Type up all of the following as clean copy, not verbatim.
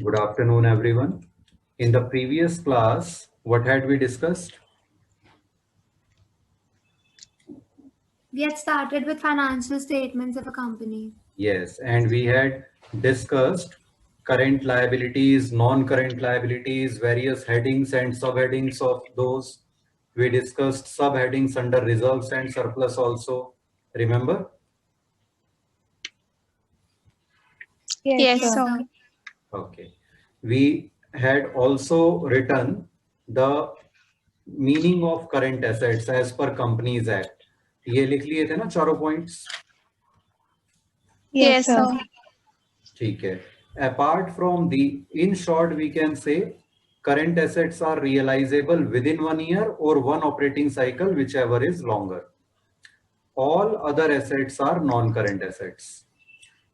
Good afternoon, everyone. In the previous class, what had we discussed? We had started with financial statements of a company. Yes, and we had discussed current liabilities, non-current liabilities, various headings and subheadings of those. We discussed subheadings under reserves and surplus also. Remember? Yes, Yes, sir. sir. Okay. We had also written the meaning of current assets as per Companies Act. ये लिख लिए थे ना चारों points. Yes, sir. ठीक है. Apart from the, in short, we can say current assets are realizable within 1 year or one operating cycle, whichever is longer. All other assets are non-current assets.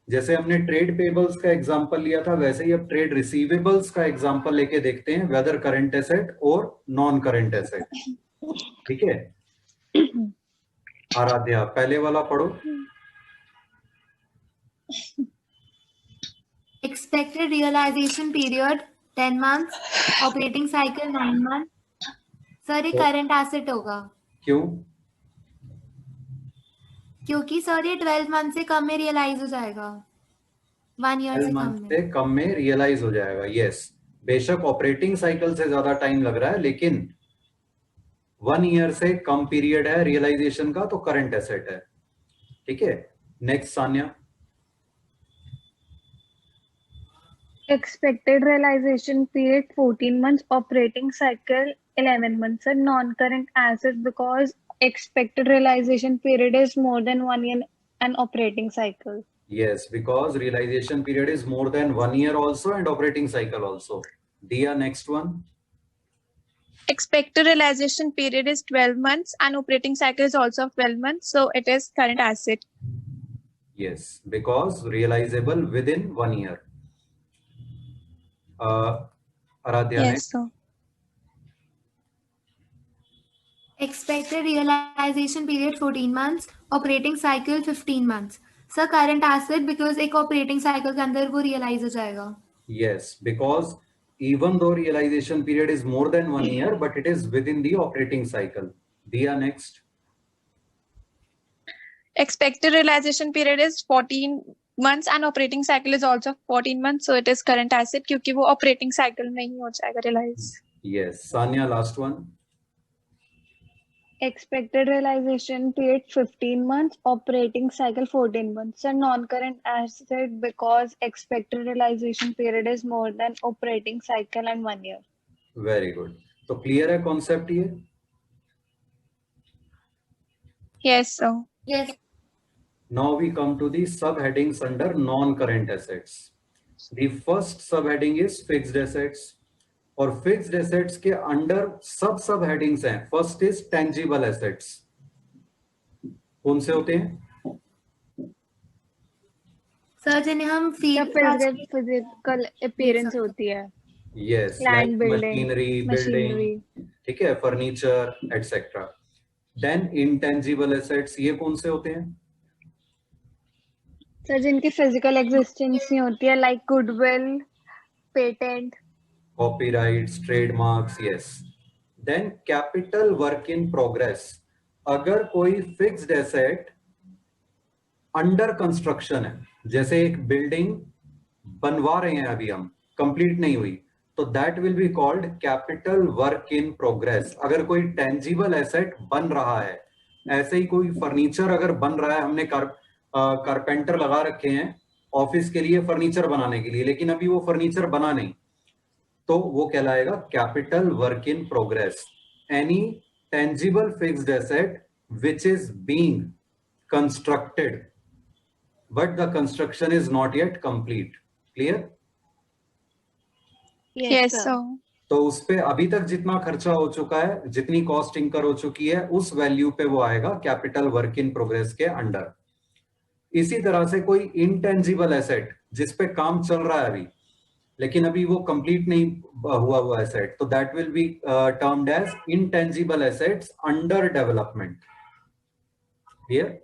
जैसे हमने ट्रेड पेबल्स का example लिया था, वैसे ही अब trade receivables का example लेके देखते हैं, वेदर करंट एसेट और नॉन करंट एसेट. ठीक है. आराध्या, पहले वाला पढ़ो. Expected realization period 10 months, operating cycle 9 months. Sir ये करंट एसेट होगा क्यों? क्योंकि सर ये 12 मंथ से कम में रियलाइज हो जाएगा, 1 ईयर से कम में. से कम में रियलाइज हो जाएगा. यस, बेशक ऑपरेटिंग साइकिल से ज्यादा टाइम लग रहा है, लेकिन 1 ईयर से कम पीरियड है रियलाइजेशन का, तो करंट एसेट है. ठीक है. Next Sanya. Expected realization period 14 months, operating cycle 11 months. A non-current asset because expected realization period is more than 1 year and operating cycle. Yes, because realization period is more than 1 year also and operating cycle also. Dia, next one. Expected realization period is 12 months and operating cycle is also 12 months. So it is current asset. Yes, because realizable within 1 year. Aradhya, Yes, next. sir. Expected realization period 14 months, operating cycle 15 months. Sir current asset because एक operating cycle के अंदर वो realise हो जाएगा. Yes, because even though realization period is more than 1 year, but it is within the operating cycle. Dia, next. Expected realization period is 14 months and operating cycle is also 14 months. So it is current asset क्योंकि वो operating cycle में ही हो जाएगा realize. Yes, Sanya, last one. Expected realization period 15 months, operating cycle 14 months. A non-current asset because expected realization period is more than operating cycle and 1 year. Very good. तो clear है concept ये? Yes, sir. Yes. Now we come to the subheadings under non-current assets. The first subheading is fixed assets. और fixed assets के under sub headings हैं. First is tangible assets. कौन से होते हैं? सर जिन्हें हम फिजिकल अपीयरेंस होती है. Yes, land building, machinery, machinery. ठीक है, furniture etcetera. Then intangible assets, ये कौन से होते हैं? सर जिनकी फिजिकल एग्जिस्टेंस नहीं होती है, like goodwill, patent, copyrights, trademarks. Yes. Then capital work in progress. अगर कोई फिक्स्ड एसेट अंडर कंस्ट्रक्शन है, जैसे एक बिल्डिंग बनवा रहे हैं अभी हम, कंप्लीट नहीं हुई, तो that will be called capital work in progress. अगर कोई टेंजिबल एसेट बन रहा है, ऐसे ही कोई फर्नीचर अगर बन रहा है, हमने कारपेंटर लगा रखे हैं ऑफिस के लिए फर्नीचर बनाने के लिए, लेकिन अभी वो फर्नीचर बना नहीं, तो वो कहलाएगा capital work in progress. Any tangible fixed asset which is being constructed but the construction is not yet complete. Clear? Yes, sir. तो उस पे अभी तक जितना खर्चा हो चुका है, जितनी कॉस्ट इंकर हो चुकी है, उस वैल्यू पे वो आएगा कैपिटल वर्क इन प्रोग्रेस के अंडर. इसी तरह से कोई इंटेंजिबल एसेट जिस पे काम चल रहा है अभी, लेकिन अभी वो कंप्लीट नहीं हुआ एसेट, तो that will be termed as intangible assets under development. Clear?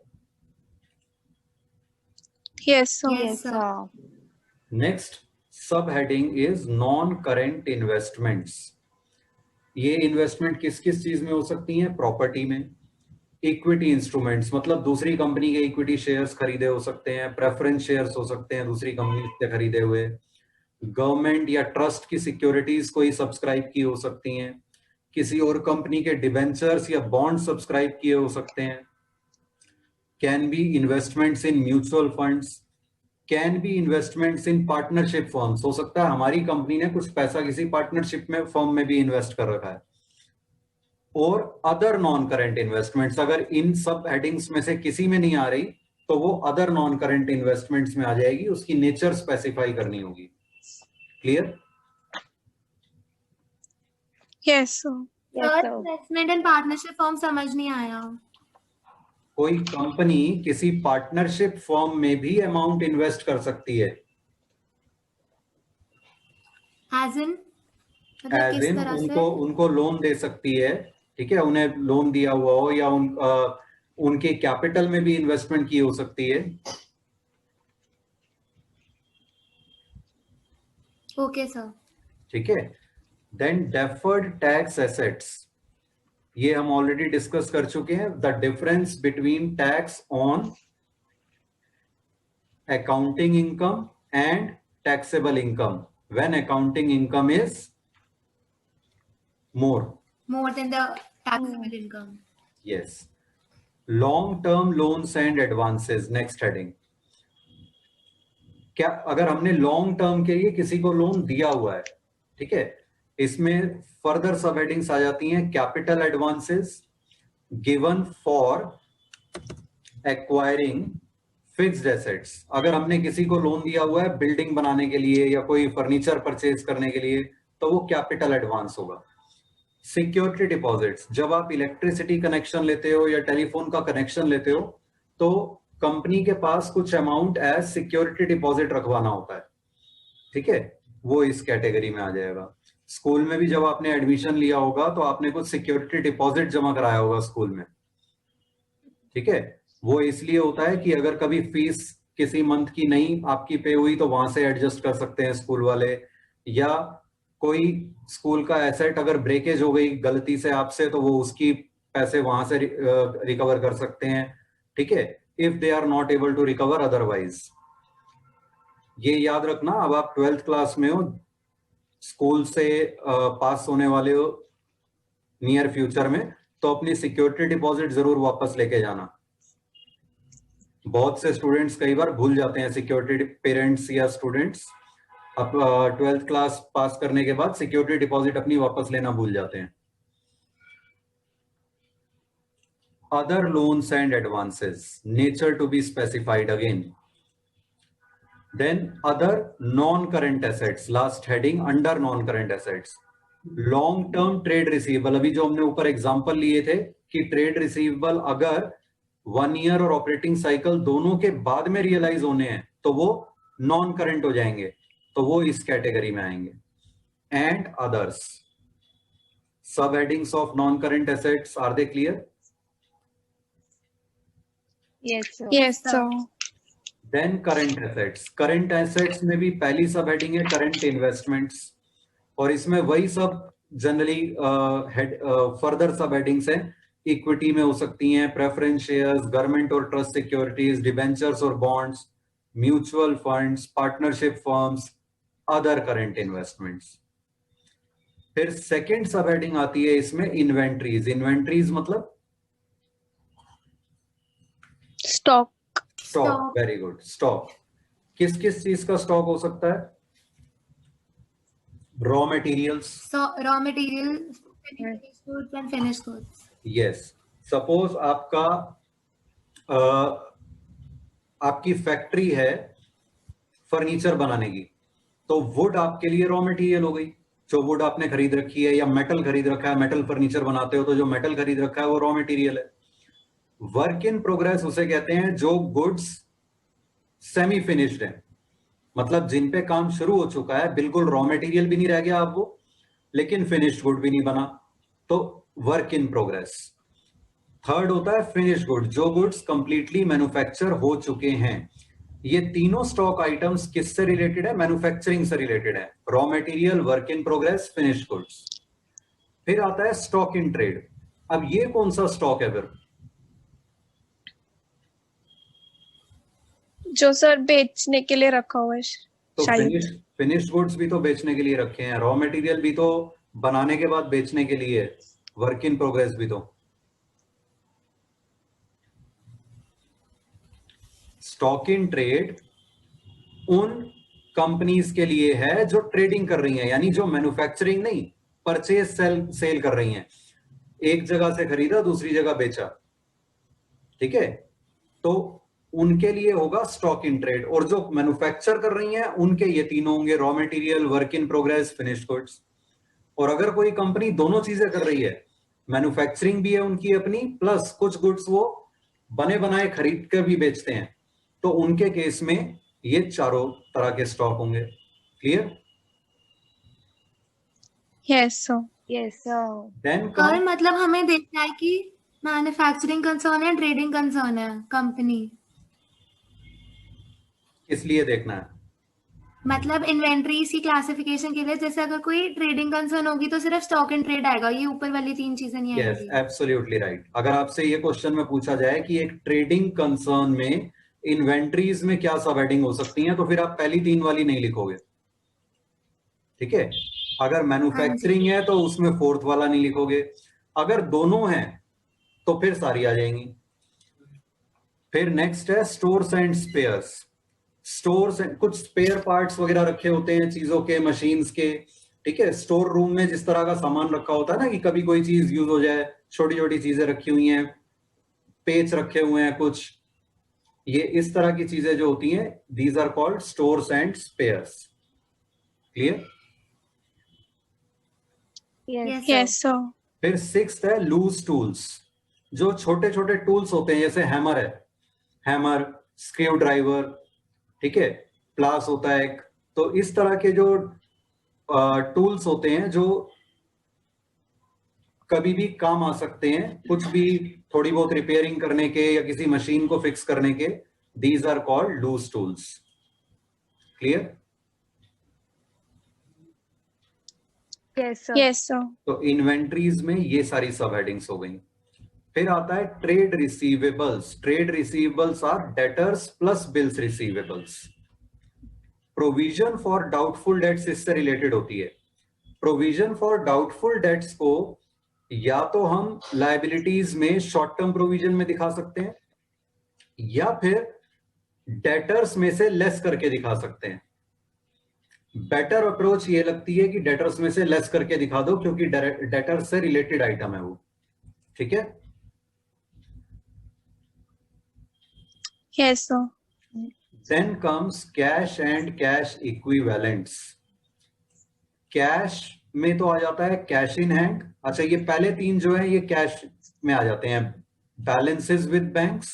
Yes, sir. Yes, sir. Next, sub heading is non current investments. ये इन्वेस्टमेंट किस किस चीज में हो सकती हैं? प्रॉपर्टी में, इक्विटी इंस्ट्रूमेंट्स मतलब दूसरी कंपनी के इक्विटी शेयर्स खरीदे हो सकते हैं, प्रेफरेंस शेयर्स हो सकते हैं दूसरी कंपनी से खरीदे हुए, गवर्नमेंट या ट्रस्ट की सिक्योरिटीज कोई सब्सक्राइब की हो सकती हैं, किसी और कंपनी के डिबेंचर्स या बॉन्ड सब्सक्राइब किए हो सकते हैं, can be investments in mutual funds, can be investments in partnership firms, हो सकता है हमारी कंपनी ने कुछ पैसा किसी पार्टनरशिप में फर्म में भी इन्वेस्ट कर रखा है, और अदर नॉन करेंट इन्वेस्टमेंट्स। अगर इन सब हेडिंग्स में से किसी में नहीं आ रही तो वो अदर नॉन करेंट इन्वेस्टमेंट्स में आ जाएगी, उसकी नेचर स्पेसिफाई करनी होगी। Clear? Yes, sir. Yes, sir. Investment and partnership form समझ नहीं आया। कोई कंपनी किसी पार्टनरशिप फर्म में भी अमाउंट इन्वेस्ट कर सकती है, एज इन एज इन उनको लोन दे सकती है, ठीक है, उन्हें लोन दिया हुआ हो या उनके कैपिटल में भी इन्वेस्टमेंट की हो सकती है। Okay sir. ठीक है, देन डेफर्ड टैक्स एसेट्स, ये हम ऑलरेडी डिस्कस कर चुके हैं। The difference between tax on accounting income and taxable income when accounting income is more than the taxable income. Yes. Long term loans and advances, next heading. क्या अगर हमने long term के लिए किसी को लोन दिया हुआ है, ठीक है, इसमें फर्दर सब हेडिंग्स आ जाती हैं। Capital advances given for acquiring fixed assets, अगर हमने किसी को लोन दिया हुआ है बिल्डिंग बनाने के लिए या कोई फर्नीचर परचेज करने के लिए तो वो कैपिटल एडवांस होगा। सिक्योरिटी डिपॉजिट्स, जब आप इलेक्ट्रिसिटी कनेक्शन लेते हो या टेलीफोन का कनेक्शन लेते हो तो कंपनी के पास कुछ अमाउंट एज सिक्योरिटी डिपॉजिट रखवाना होता है, ठीक है, वो इस कैटेगरी में आ जाएगा। स्कूल में भी जब आपने एडमिशन लिया होगा तो आपने कुछ सिक्योरिटी डिपॉजिट जमा कराया होगा स्कूल में, ठीक है, वो इसलिए होता है कि अगर कभी फीस किसी मंथ की नहीं आपकी पे हुई तो वहां से एडजस्ट कर सकते हैं स्कूल वाले, या कोई स्कूल का एसेट अगर ब्रेकेज हो गई गलती से आपसे तो वो उसकी पैसे वहां से रिकवर कर सकते हैं, ठीक है, if they are not able to recover otherwise. ये याद रखना, अब आप 12th क्लास में हो, स्कूल से पास होने वाले हो नियर फ्यूचर में, तो अपनी सिक्योरिटी डिपॉजिट जरूर वापस लेके जाना। बहुत से स्टूडेंट्स कई बार भूल जाते हैं सिक्योरिटी, पेरेंट्स या स्टूडेंट्स अब 12th क्लास पास करने के बाद सिक्योरिटी डिपॉजिट अपनी वापस लेना भूल जाते हैं। Other loans and advances, nature to be specified again. Then other non current assets, last heading under non current assets. Long term trade receivable, अभी जो हमने ऊपर एग्जांपल लिए थे कि ट्रेड रिसीवेबल अगर 1 ईयर और ऑपरेटिंग साइकिल दोनों के बाद में रियलाइज होने हैं तो वो नॉन करंट हो जाएंगे, तो वो इस कैटेगरी में आएंगे। And others, sub headings of non current assets, are they clear? Yes, sir. Yes, sir. Then current assets, current assets में भी पहली सब हेडिंग है करंट इन्वेस्टमेंट्स, और इसमें वही सब जनरली फर्दर सब हेडिंग्स हैं। इक्विटी में हो सकती हैं प्रेफरेंस शेयर्स, गवर्नमेंट और ट्रस्ट सिक्योरिटीज, डिबेंचर्स और bonds, mutual funds, partnership firms, other current investments. फिर सेकंड सब हेडिंग आती है इसमें इन्वेंट्रीज। इन्वेंट्रीज मतलब Stock. Stock, very good. Stock किस किस चीज का स्टॉक हो सकता है? Raw materials, raw material, goods and finished goods. Yes. Suppose आपका आपकी फैक्ट्री है फर्नीचर बनाने की, तो वुड आपके लिए रॉ मटेरियल हो गई, जो वुड आपने खरीद रखी है, या मेटल खरीद रखा है, मेटल फर्नीचर बनाते हो तो जो मेटल खरीद रखा है वो रॉ मटेरियल है। वर्क इन प्रोग्रेस उसे कहते हैं जो गुड्स सेमी फिनिश्ड है, मतलब जिन पे काम शुरू हो चुका है, बिल्कुल रॉ मटेरियल भी नहीं रह गया अब वो, लेकिन फिनिश्ड गुड भी नहीं बना, तो वर्क इन प्रोग्रेस। थर्ड होता है फिनिश्ड गुड, जो गुड्स कंप्लीटली मैन्युफैक्चर हो चुके हैं। ये तीनों स्टॉक आइटम्स किससे रिलेटेड है? मैन्युफैक्चरिंग से रिलेटेड है। Raw material, work in progress, finish goods. फिर आता है स्टॉक इन ट्रेड। अब ये कौन सा स्टॉक है फिर? जो सर बेचने के लिए रखा हुआ है तो शायद। फिनिश गुड्स भी तो बेचने के लिए रखे हैं, रॉ मटेरियल भी तो बनाने के बाद बेचने के लिए, वर्क इन प्रोग्रेस भी तो। स्टॉक इन ट्रेड उन कंपनीज के लिए है जो ट्रेडिंग कर रही हैं, यानी जो मैन्युफैक्चरिंग नहीं, परचेज सेल कर रही हैं। एक जगह से खरीदा, दूसरी जगह बेचा, ठीक है? तो उनके लिए होगा स्टॉक इन ट्रेड। और जो मैन्युफैक्चर कर रही हैं उनके ये तीनों होंगे, raw material, work in progress, finished goods. और अगर कोई कंपनी दोनों चीजें कर रही है, मैन्युफैक्चरिंग भी है उनकी अपनी, प्लस कुछ गुड्स वो बने बनाए खरीद कर भी बेचते हैं, तो उनके केस में ये चारों तरह के स्टॉक होंगे। Clear? Yes sir. Yes, sir. Then और मतलब हमें देखना है कि मैन्युफैक्चरिंग कंसर्न है, ट्रेडिंग कंसर्न है कंपनी। किस लिए देखना है? मतलब इन्वेंट्रीज की क्लासिफिकेशन के लिए, जैसे अगर कोई ट्रेडिंग कंसर्न होगी तो सिर्फ स्टॉक एंड ट्रेड आएगा, ये ऊपर वाली 3 चीजें नहीं यस, आएंगी। Absolutely right. अगर आपसे ये क्वेश्चन में पूछा जाए कि एक ट्रेडिंग कंसर्न में इन्वेंट्रीज में क्या सब हेडिंग हो सकती हैं, तो फिर आप पहली 3 वाली नहीं लिखोगे, ठीक है? अगर मैन्युफैक्चरिंग है तो उसमें 4th वाला नहीं लिखोगे। अगर दोनों हैं तो फिर सारी आ जाएंगी। फिर नेक्स्ट है stores and spheres. Stores and कुछ स्पेयर पार्ट्स वगैरह रखे होते हैं चीजों के, मशीन्स के, ठीक है? स्टोर रूम में जिस तरह का सामान रखा होता है ना, कि कभी कोई चीज यूज हो जाए, छोटी छोटी चीजें रखी हुई हैं, पेच रखे हुए हैं कुछ, ये इस तरह की चीजें जो होती हैं, these are called stores and spares. Clear? Yes, yes sir. फिर 6th है लूज टूल्स। जो छोटे छोटे टूल्स होते हैं, जैसे हैमर है, हैमर, स्क्रू ड्राइवर, ठीक है, प्लास होता है एक। तो इस तरह के जो टूल्स होते हैं जो कभी भी काम आ सकते हैं, कुछ भी थोड़ी बहुत रिपेयरिंग करने के या किसी मशीन को फिक्स करने के, these are called loose tools. Clear? yes, sir. Yes sir. तो इन्वेंट्रीज में ये सारी सब हेडिंग्स हो गई। फिर आता है trade receivables. Trade receivables are debtors plus bills receivables. Provision for doubtful debts इससे रिलेटेड होती है। प्रोविजन फॉर डाउटफुल डेट्स को या तो हम लायबिलिटीज में शॉर्ट टर्म प्रोविजन में दिखा सकते हैं, या फिर डेटर्स में से लेस करके दिखा सकते हैं। बेटर अप्रोच ये लगती है कि डेटर्स में से लेस करके दिखा दो, क्योंकि डेटर्स से रिलेटेड आइटम है वो, ठीक है? Yes sir. Then comes cash and cash equivalents. Cash में तो आ जाता है कैश इन हैंड। अच्छा, ये पहले 3 जो है ये कैश में आ जाते हैं। Balances with banks,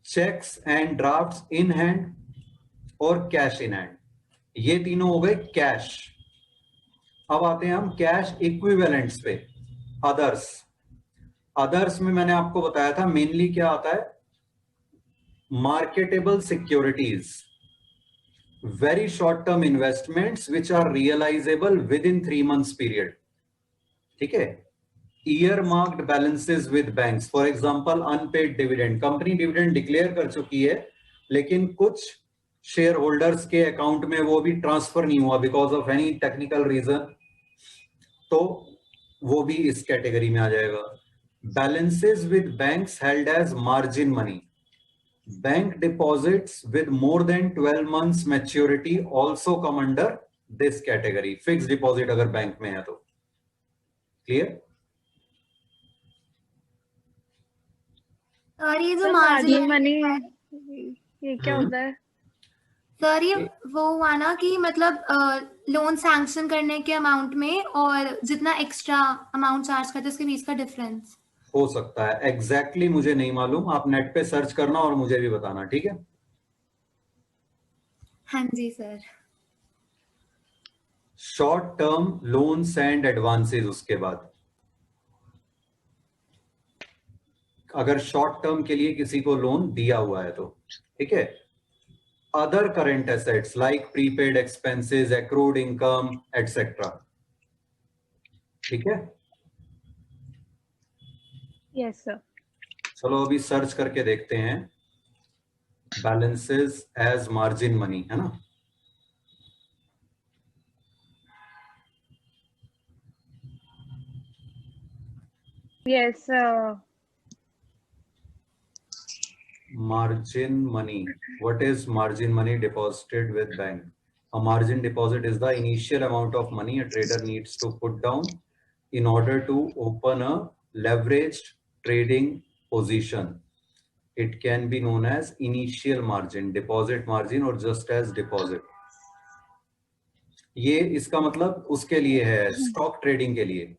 cheques and drafts in hand, और कैश इन हैंड, ये तीनों हो गए कैश। अब आते हैं हम कैश इक्विवेलेंट्स पे, अदर्स। अदर्स में मैंने आपको बताया था मेनली क्या आता है, marketable securities, very short term investments which are realizable within 3 months period, ठीक है? earmarked balances with banks, for example unpaid dividend, company dividend declare कर चुकी है लेकिन कुछ शेयर होल्डर्स के अकाउंट में वो भी ट्रांसफर नहीं हुआ because of any technical reason, तो वो भी इस कैटेगरी में आ जाएगा। Balances with banks held as margin money, bank deposits with more than 12 months maturity also come under this category। fixed deposit अगर बैंक में है तो। क्लियर? और ये जो Sir, मार्जिन margin money, ये क्या होता है? सर, ये वो हुआ ना कि मतलब लोन सैंक्शन करने के अमाउंट में और जितना एक्स्ट्रा अमाउंट चार्ज करते हैं उसके बीच का डिफरेंस। हो सकता है, एग्जैक्टली मुझे नहीं मालूम, आप नेट पे सर्च करना और मुझे भी बताना, ठीक है? हाँ जी sir. Short term loans and advances, उसके बाद अगर शॉर्ट टर्म के लिए किसी को लोन दिया हुआ है तो, ठीक है, other current assets like prepaid expenses, accrued income, etc. ठीक है? Yes, sir. चलो अभी सर्च करके देखते हैं balances as margin money, है ना? Yes, sir. Margin money. What is margin money deposited with bank? A margin deposit is the initial amount of money a trader needs to put down in order to open a leveraged trading position. It can be known as initial margin, deposit margin or just as deposit. ये इसका मतलब उसके लिए है, stock trading के लिए,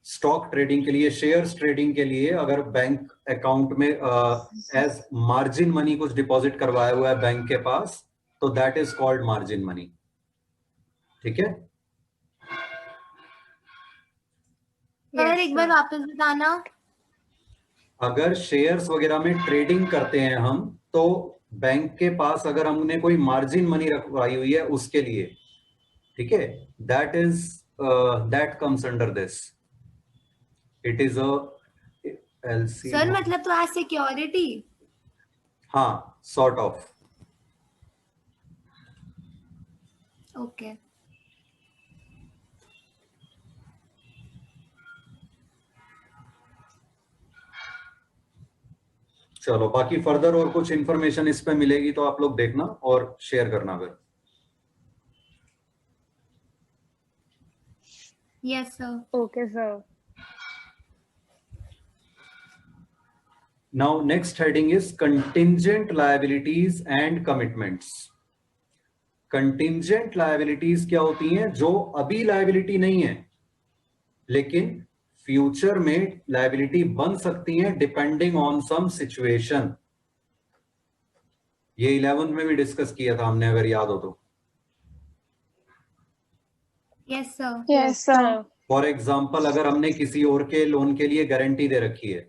stock trading के लिए, शेयर्स ट्रेडिंग के लिए अगर बैंक अकाउंट में एज मार्जिन मनी कुछ डिपॉजिट करवाया हुआ है बैंक के पास, तो that is called margin money. ठीक है? सर एक बार वापस बताना. अगर शेयर्स वगैरह में ट्रेडिंग करते हैं हम, तो बैंक के पास अगर हमने कोई मार्जिन मनी रखवाई हुई है उसके लिए, ठीक है, that comes under this. It is a LC. Sir मतलब तो एज सिक्योरिटी. हाँ, सॉर्ट ऑफ. ओके. चलो बाकी फर्दर और कुछ इंफॉर्मेशन इस पे मिलेगी तो आप लोग देखना और शेयर करना फिर. Yes sir. Okay, sir. Now next heading is contingent liabilities and commitments. Contingent liabilities क्या होती हैं? जो अभी लायबिलिटी नहीं है लेकिन फ्यूचर में लायबिलिटी बन सकती हैं डिपेंडिंग ऑन सम सिचुएशन. ये 11th में भी डिस्कस किया था हमने, अगर याद हो तो. Yes sir. Yes, sir. For example, अगर हमने किसी और के लोन के लिए गारंटी दे रखी है,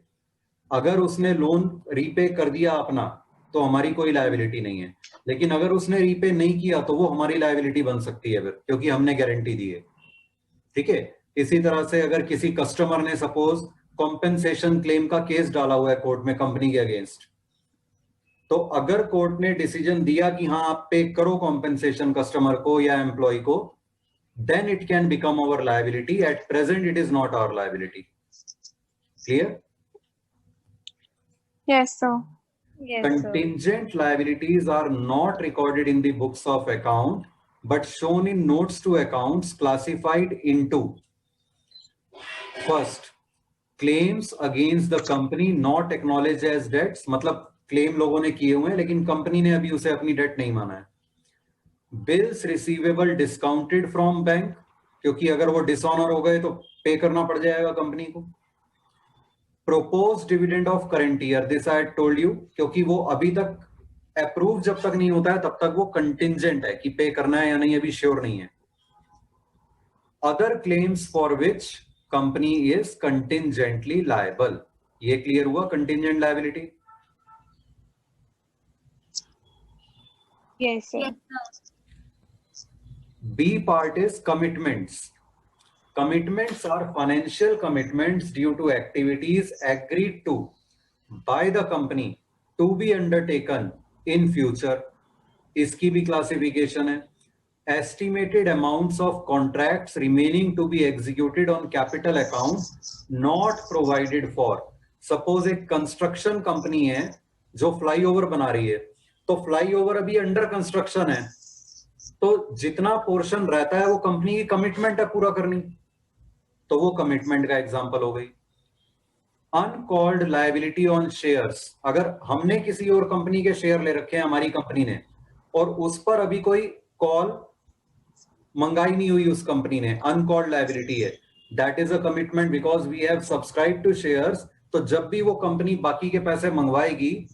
अगर उसने लोन रीपे कर दिया अपना तो हमारी कोई लायबिलिटी नहीं है, लेकिन अगर उसने रीपे नहीं किया तो वो हमारी लायबिलिटी बन सकती है फिर, क्योंकि हमने गारंटी दी है. ठीक है? इसी तरह से अगर किसी कस्टमर ने सपोज कॉम्पेंसेशन क्लेम का केस डाला हुआ है कोर्ट में कंपनी के अगेंस्ट, तो अगर कोर्ट ने डिसीजन दिया कि हाँ आप पे करो कॉम्पेंसेशन कस्टमर को या एम्प्लॉय को, then it can become our liability. At present it is not our liability. Clear? Yes, sir. Yes, sir. Contingent liabilities are not recorded in the books of account but shown in notes to accounts classified into: first, claims against the company not acknowledged as debts, मतलब claim लोगों ने किए हुए हैं लेकिन company ने अभी उसे अपनी डेट नहीं माना है. Bills receivable discounted from bank, क्योंकि अगर वो डिसऑनर हो गए तो पे करना पड़ जाएगा कंपनी को. Propose dividend of current year, this I told you, क्योंकि वो अभी तक अप्रूव जब तक नहीं होता है तब तक वो कंटिंजेंट है कि पे करना है या नहीं, अभी श्योर नहीं है. Other claims for which company is contingently liable. ये क्लियर हुआ contingent liability? Yes, sir. Yes sir. B part is commitments. Commitments are financial commitments due to activities agreed to by the company to be undertaken in future. इसकी भी classification है. Estimated amounts of contracts remaining to be executed on capital account not provided for. Suppose एक construction company है जो flyover बना रही है, तो फ्लाईओवर अभी अंडर कंस्ट्रक्शन है, तो जितना पोर्शन रहता है वो कंपनी की कमिटमेंट है पूरा करनी, तो वो कमिटमेंट का एग्जांपल हो गई. अनकॉल्ड लायबिलिटी ऑन शेयर्स, अगर हमने किसी और कंपनी के शेयर ले रखे हैं हमारी कंपनी ने और उस पर अभी कोई कॉल मंगाई नहीं हुई उस कंपनी ने, अनकॉल्ड लायबिलिटी है. That is a commitment because we have subscribe to shares. तो जब भी वो कंपनी बाकी के पैसे मंगवाएगी,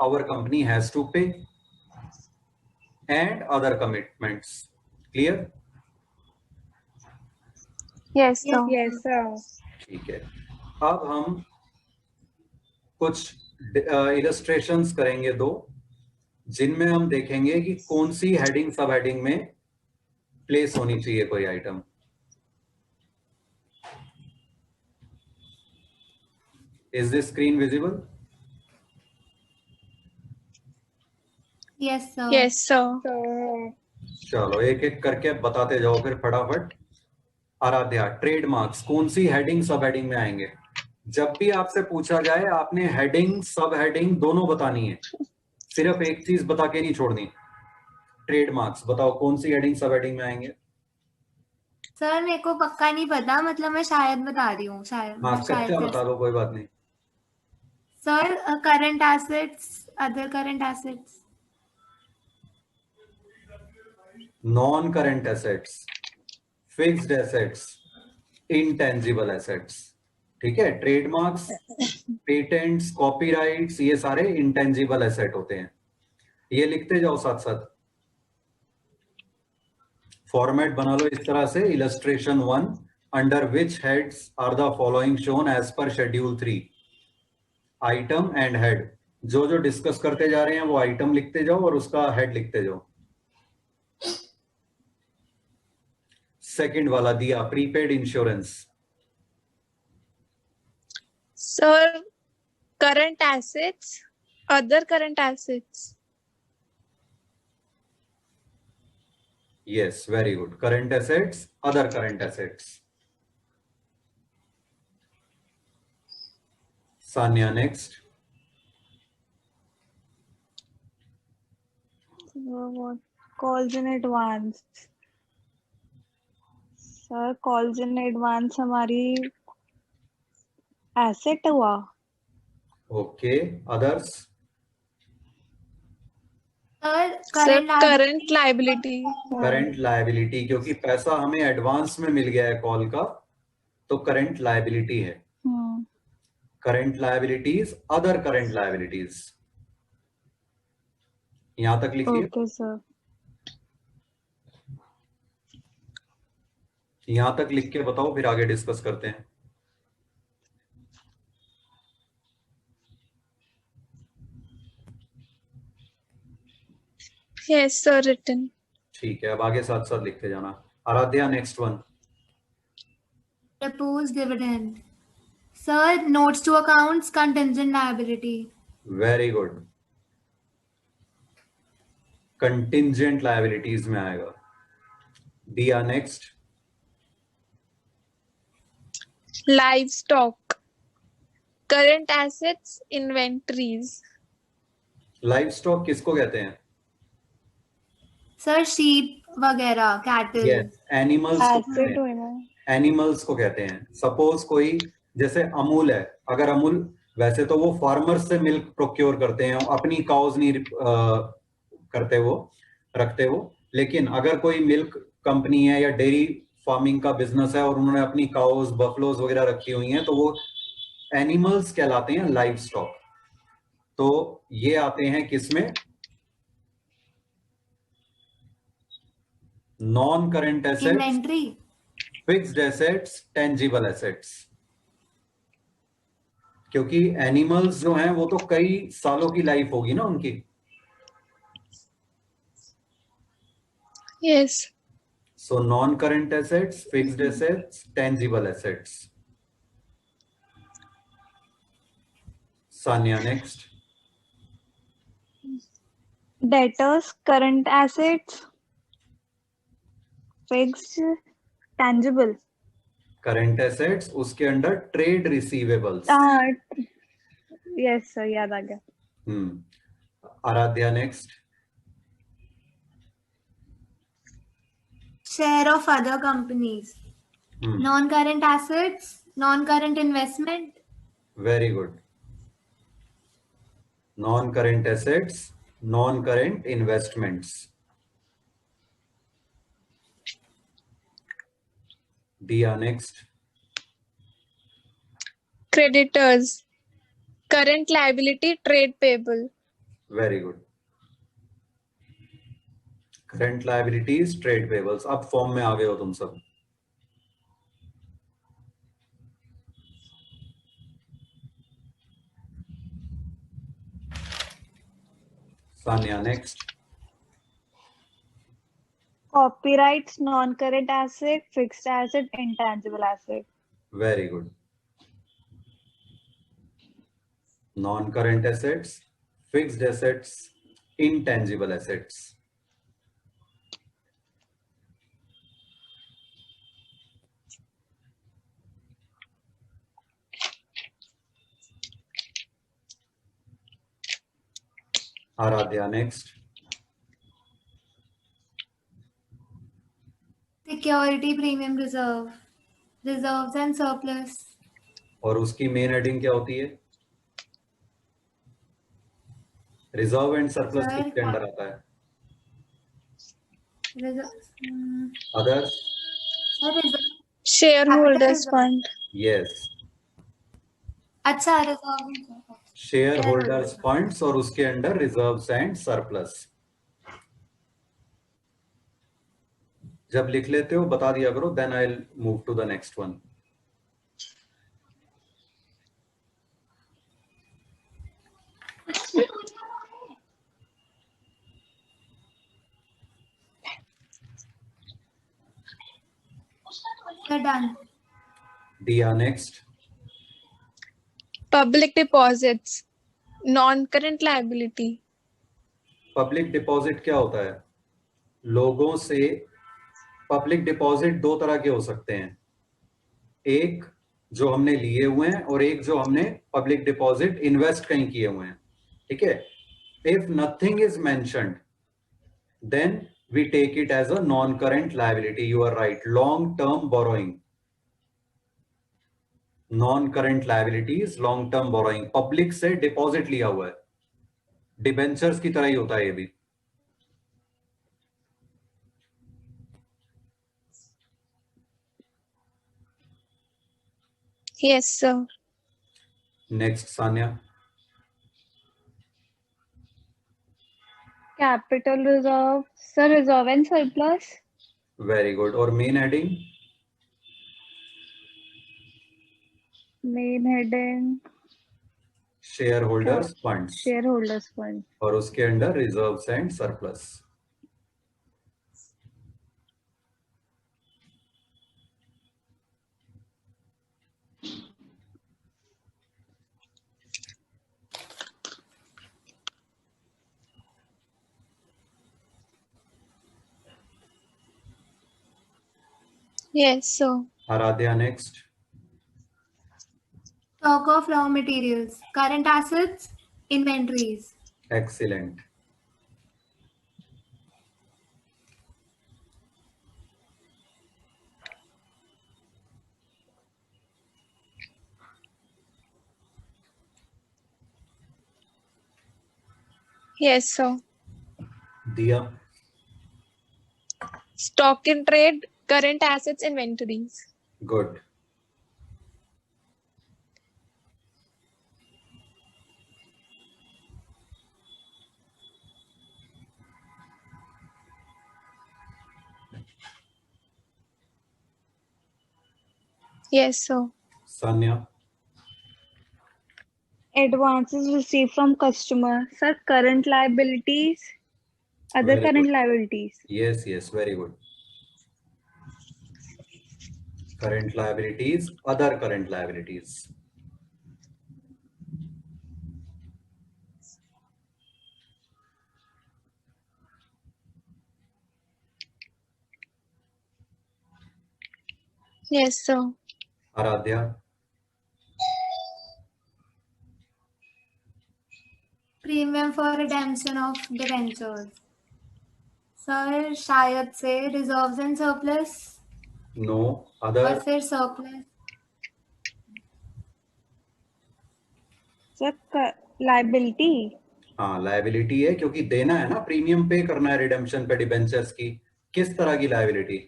our company has to pay. And other commitments. Clear? Yes, sir. Yes, sir. ठीक है. अब हम कुछ illustrations करेंगे दो. जिनमें हम देखेंगे कि कौन सी हेडिंग सब हेडिंग में प्लेस होनी चाहिए कोई item. Is this screen visible? Yes, sir. Yes, sir. चलो एक एक करके बताते जाओ फिर फटाफट। आराध्या, ट्रेडमार्क्स कौन सी हेडिंग सब हेडिंग में आएंगे? जब भी आपसे पूछा जाए आपने हेडिंग सब हेडिंग दोनों बतानी है, सिर्फ एक चीज बता के नहीं छोड़नी। ट्रेडमार्क्स बताओ कौन सी हेडिंग सब हेडिंग में आएंगे? सर मेरे को पक्का नहीं पता, मतलब मैं शायद बता रही हूँ, शायद हाँ शायद कच्चा से। बता दो, कोई बात नहीं। Sir current assets, other current assets. Non current assets, fixed assets, intangible assets. ठीक है, ट्रेडमार्क्स, पेटेंट्स, कॉपीराइट्स, ये सारे इंटेंजिबल एसेट होते हैं। ये लिखते जाओ साथ साथ। फॉर्मेट बना लो इस तरह से, illustration 1, under which heads are the following shown as per schedule 3। Item and head, जो जो डिस्कस करते जा रहे हैं वो आइटम लिखते जाओ और उसका हेड लिखते जाओ। सेकंड वाला दिया, prepaid insurance. Sir, current assets, other current assets. Yes, very good. Current assets, other current assets. Sanya, next. What? Calls in advance. Sir calls in advance हमारी एसेट हुआ। Okay. Others? Sir Sir, current current liability. Current liability, क्योंकि पैसा हमें advance में मिल गया है call का, तो करंट लायबिलिटी है। Current liabilities, other current liabilities. यहां तक लिखिए। Okay sir. यहां तक लिख के बताओ, फिर आगे डिस्कस करते हैं। Yes, sir, written. ठीक है, अब आगे साथ साथ लिखते जाना। Aaradhya, next one. proposed dividend. Sir, notes to accounts, contingent liability. Very good, contingent liabilities में आएगा। Diya, next. Livestock, current assets, inventories. Livestock किसको कहते हैं? सर शीप वगैरह, कैटल। यस, एनिमल्स को कहते एसेट हैं। हुई ना। एनिमल्स को कहते हैं। सपोज कोई जैसे अमूल है, अगर अमूल, वैसे तो वो फार्मर से मिल्क प्रोक्योर करते हैं, अपनी काउज नहीं करते वो, रखते वो। लेकिन अगर कोई मिल्क कंपनी है या डेयरी फार्मिंग का बिजनेस है और उन्होंने अपनी काउज, बफलोज वगैरह रखी हुई हैं, तो वो एनिमल्स कहलाते हैं, लाइव स्टॉक। तो ये आते हैं किसमें? Non current assets, inventory. Fixed assets, tangible assets. क्योंकि एनिमल्स जो हैं वो तो कई सालों की लाइफ होगी ना उनकी। Yes. So non current assets, fixed assets, tangible assets. Sania, next. Debtors, current assets, fixed, tangible. Current assets, उसके under trade receivables. Yes sir, याद आ गया। Aradhya, next. Share of other companies. Non-current assets, non-current investment. Very good, non current assets, non current investments. Diya, next. Creditors, current liability, trade payable. Very good, current liabilities, trade payables. अब form में आ गए हो तुम सब। Sanya, next. Copyrights, non-current asset, fixed asset, intangible asset. Very good. Non-current assets, fixed assets, intangible assets. Aradhya, next. Security premium reserve, reserves and surplus. और उसकी main heading क्या होती है? रिजर्व एंड सरप्लस Sir, किसके under आता है? Reserve, others? sir, reserve. Shareholders Capital fund. Yes, अच्छा reserve. Share holders funds और उसके अंडर रिजर्व्स एंड सरप्लस. जब लिख लेते हो बता दिया करो, then I will move to the next one. Sir, done. Diya, next. Public deposits, non-current liability. Public deposit क्या होता है? लोगों से पब्लिक डिपॉजिट दो तरह के हो सकते हैं, एक जो हमने लिए हुए हैं और एक जो हमने पब्लिक डिपॉजिट इन्वेस्ट कहीं किए हुए हैं. ठीक है. If nothing is mentioned then we take it as a non current liability. You are right. Long term borrowing, non current liabilities, long term borrowing. Public से डिपॉजिट लिया हुआ है, डिबेंचर्स की तरह ही होता है ये भी. Yes, sir. Next Sanya. Capital reserve, sir, reserve and surplus. Very good. और main heading? Main heading, share holders funds shareholders fund. और उसके अंडर reserves and surplus. Yes, sir. Aradhya, next. Stock of raw materials, current assets, inventories. Excellent. Yes, sir. Diya. Stock in trade, current assets, inventories. Good. Yes, sir. Sanya. Advances received from customer, sir, current liabilities, other Very current good. liabilities. Yes, yes, very good. Current liabilities, other current liabilities. Yes, sir. Aradhya. Premium for redemption of debentures. Sir, शायद से reserves and surplus. No. और Other. फिर surplus. Sir, liability. हाँ, liability है क्योंकि देना है ना, प्रीमियम पे करना है रिडेम्पशन पे डिबेंचर्स की. किस तरह की लायबिलिटी?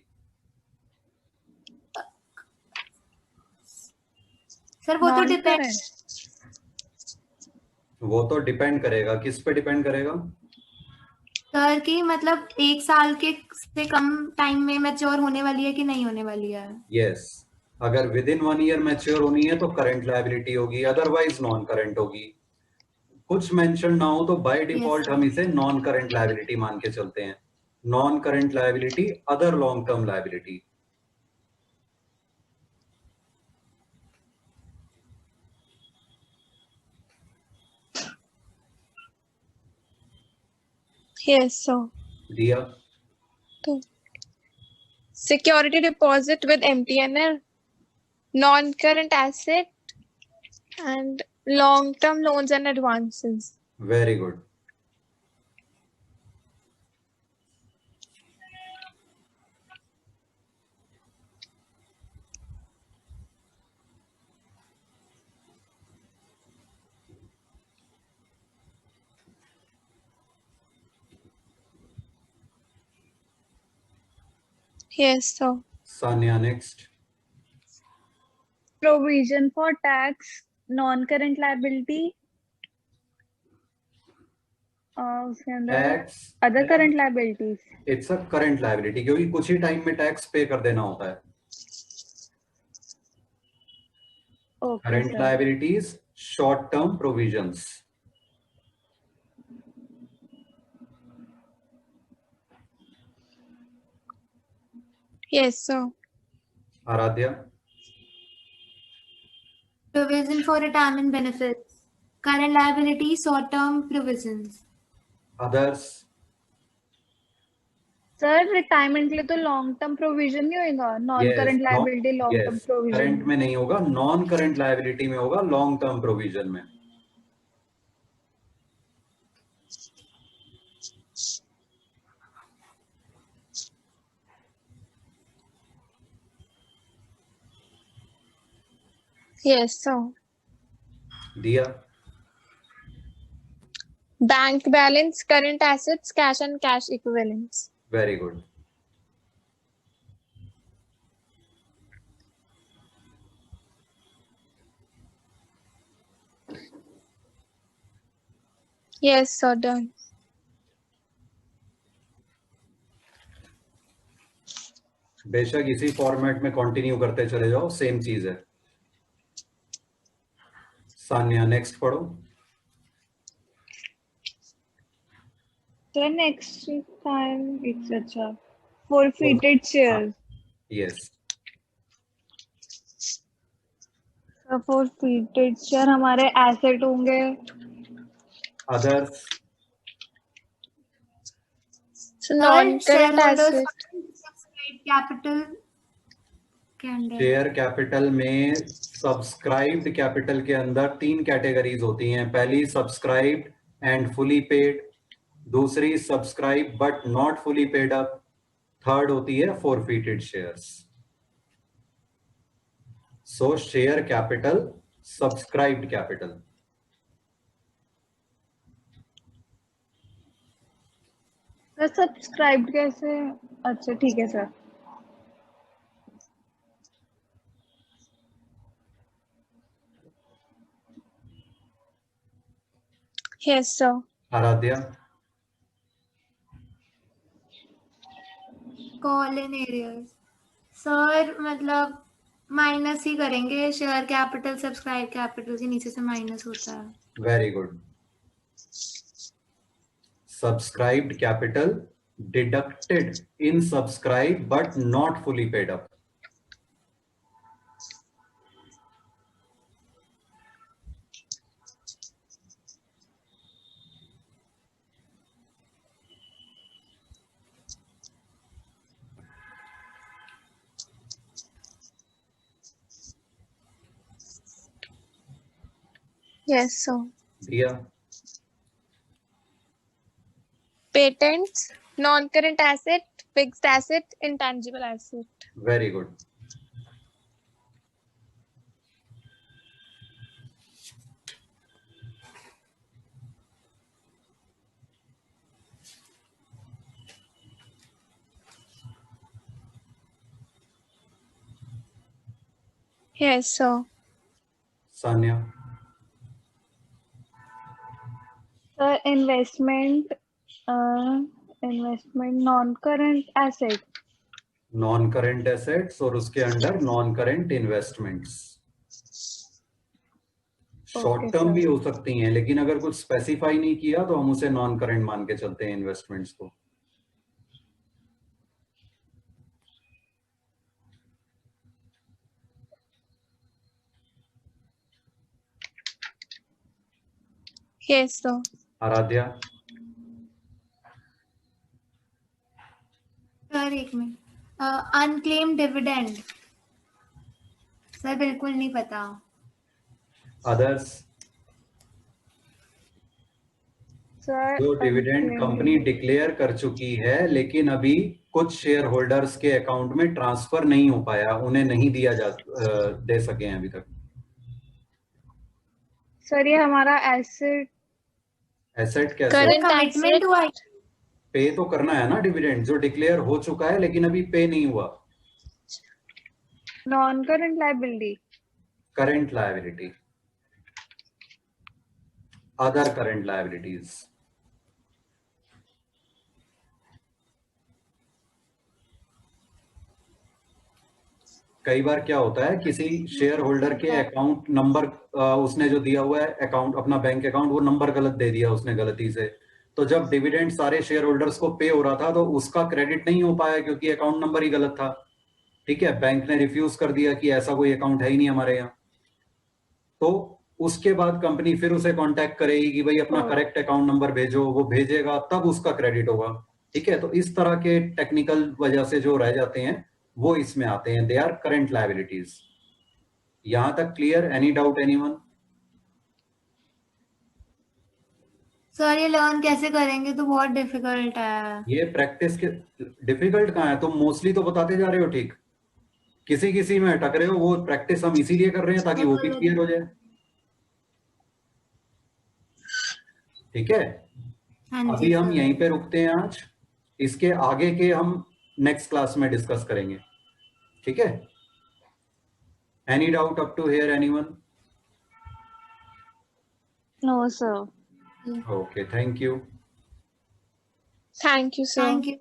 सर वो तो डिपेंड. Non-current. वो तो डिपेंड करेगा. किस पे डिपेंड करेगा? सर की मतलब 1 साल के से कम टाइम में मैच्योर होने वाली है कि नहीं होने वाली है. यस. अगर विद इन 1 ईयर मैच्योर होनी है तो करंट लायबिलिटी होगी, अदरवाइज नॉन करंट होगी. कुछ मेंशन ना हो तो बाय डिफॉल्ट sir. हम इसे नॉन करंट लायबिलिटी मान के चलते हैं. Non current liability, other long term liability. Yes, sir. दिया. तो security deposit with MTNL, non-current asset, and long-term loans and advances. Very good. Yes, sir. Sania next. Provision for tax, non-current liability. उसके अंदर tax. other current liabilities. It's a current liability क्योंकि कुछ ही time में tax पे कर देना होता है. Okay, current sir. Liabilities, short term provisions. Yes, sir. Aaradhya. Provision for retirement benefits. Current liability, short-term provisions. Others. Sir retirement के लिए तो लॉन्ग टर्म प्रोविजन नहीं होगा. Non current liability long term provision. Current में नहीं होगा, नॉन करंट लायबिलिटी में होगा, लॉन्ग टर्म प्रोविजन में. Yes, sir. दिया. Bank balance, current assets, cash and cash equivalents. Very good. Yes, sir. Done. बेशक इसी फॉर्मेट में कंटिन्यू करते चले जाओ, सेम चीज है. सान्या नेक्स्ट पढ़ो. सर नेक्स्ट टाइम इट्स अच्छा forfeited shares. Yes. forfeited share हमारे एसेट होंगे. Others. So non-current shareholders asset. subscribed capital के अंदर. शेयर कैपिटल में सब्सक्राइब्ड कैपिटल के अंदर 3 कैटेगरीज होती हैं. पहली सब्सक्राइब्ड एंड फुली पेड, दूसरी subscribe but not fully paid up, third होती है फोरफिटेड शेयर्स. सो share capital, subscribed capital. Sir subscribe कैसे? अच्छा ठीक है sir. Yes, sir. Aaradhya. Call in arrears. Sir मतलब माइनस ही करेंगे. शेयर कैपिटल सब्सक्राइब कैपिटल के नीचे से माइनस होता है. Very good. Subscribed capital deducted in subscribe but not fully paid up. Yes, sir. दिया. Patents, non-current asset, fixed asset, intangible asset. Very good. Yes, sir. Sanya. Sir investment non current asset. Non current assets और उसके under non current investments. Short Okay, term sir. भी हो सकती हैं, लेकिन अगर कुछ स्पेसिफाई नहीं किया तो हम उसे नॉन करंट मान के चलते हैं इन्वेस्टमेंट्स को। Yes, sir. आराध्या, सर एक मिनट, अनक्लेम डिविडेंड सर बिल्कुल नहीं पता। अदर्स, Sir, जो dividend unclaimed company dividend. Declare कर चुकी है लेकिन अभी कुछ शेयर होल्डर्स के अकाउंट में ट्रांसफर नहीं हो पाया, उन्हें नहीं दिया दे सके हैं अभी तक। Sir, ये हमारा asset. एसेट कैसे? Current commitment asset. हुआ है। पे तो करना है ना डिविडेंड, जो डिक्लेयर हो चुका है लेकिन अभी पे नहीं हुआ। Non-current liability. Current liability, other current liabilities. कई बार क्या होता है, किसी शेयर होल्डर के अकाउंट नंबर उसने जो दिया हुआ है अकाउंट, अपना बैंक अकाउंट, वो नंबर गलत दे दिया उसने गलती से, तो जब डिविडेंड सारे शेयर होल्डर्स को पे हो रहा था तो उसका क्रेडिट नहीं हो पाया क्योंकि अकाउंट नंबर ही गलत था। ठीक है, बैंक ने रिफ्यूज कर दिया कि ऐसा कोई अकाउंट है ही नहीं हमारे यहाँ। तो उसके बाद कंपनी फिर उसे कांटेक्ट करेगी कि भाई अपना करेक्ट अकाउंट नंबर भेजो, वो भेजेगा तब उसका क्रेडिट होगा। ठीक है, तो इस तरह के टेक्निकल वजह से जो रह जाते हैं वो इसमें आते हैं, दे आर करंट लायबिलिटीज। यहां तक clear? Any doubt anyone? Sir ये लर्न कैसे करेंगे, तो बहुत डिफिकल्ट है। ये प्रैक्टिस के डिफिकल्ट कहाँ है, तुम मोस्टली तो बताते जा रहे हो ठीक, किसी किसी में अटक रहे हो। वो प्रैक्टिस हम इसीलिए कर रहे हैं ताकि वो भी क्लियर हो जाए। ठीक है, हाँ जी अभी हम सर। यहीं पे रुकते हैं आज, इसके आगे के हम नेक्स्ट क्लास में डिस्कस करेंगे। ठीक है, any doubt up to here anyone? No, sir. Okay, thank you. Thank you, sir. Thank you.